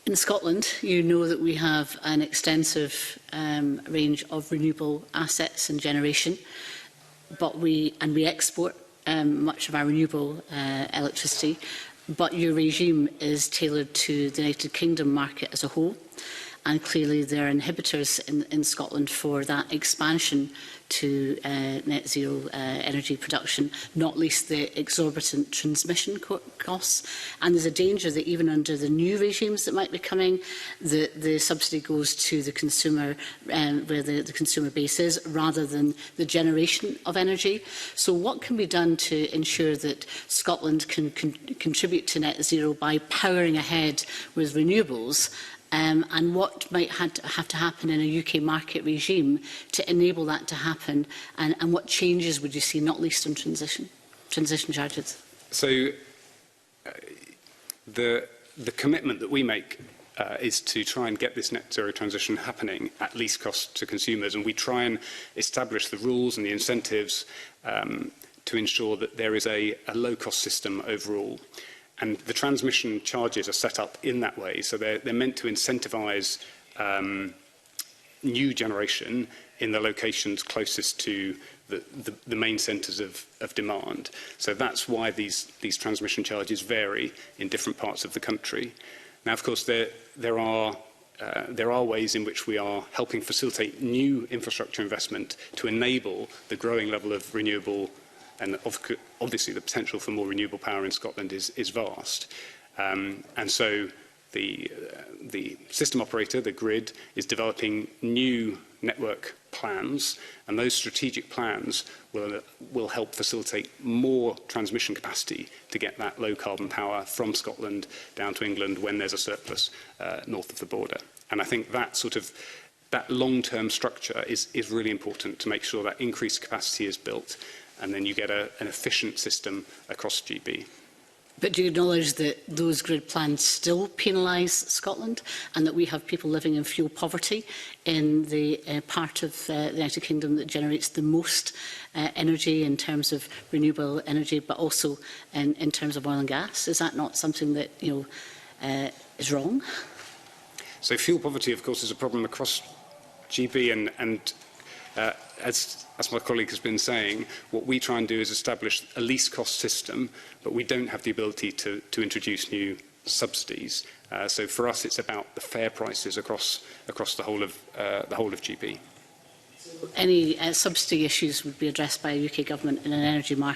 In Scotland, you know that we have an extensive range of renewable assets and generation, but we export much of our renewable electricity, but your regime is tailored to the United Kingdom market as a whole, and clearly there are inhibitors in Scotland for that expansion to net zero energy production, not least the exorbitant transmission costs. And there's a danger that even under the new regimes that might be coming, the subsidy goes to the consumer, where the consumer base is, rather than the generation of energy. So what can be done to ensure that Scotland can contribute to net zero by powering ahead with renewables? And what might have to happen in a UK market regime to enable that to happen? And what changes would you see, not least on transition charges? So the commitment that we make is to try and get this net zero transition happening at least cost to consumers, and we try and establish the rules and the incentives to ensure that there is a low-cost system overall. And the transmission charges are set up in that way, so they're meant to incentivise new generation in the locations closest to the main centres of demand. So that's why these transmission charges vary in different parts of the country. Now, of course, there are ways in which we are helping facilitate new infrastructure investment to enable the growing level of renewable. And obviously the potential for more renewable power in Scotland is vast. And so the system operator, the grid, is developing new network plans, and those strategic plans will help facilitate more transmission capacity to get that low carbon power from Scotland down to England when there's a surplus north of the border. And I think that long-term structure is really important to make sure that increased capacity is built, and then you get an efficient system across GB. But do you acknowledge that those grid plans still penalise Scotland, and that we have people living in fuel poverty in the part of the United Kingdom that generates the most energy in terms of renewable energy, but also in terms of oil and gas? Is that not something that is wrong? So fuel poverty, of course, is a problem across GB, and as my colleague has been saying, what we try and do is establish a least cost system, but we don't have the ability to introduce new subsidies. So for us, it's about the fair prices across the whole of GB. Any subsidy issues would be addressed by a UK government in an energy market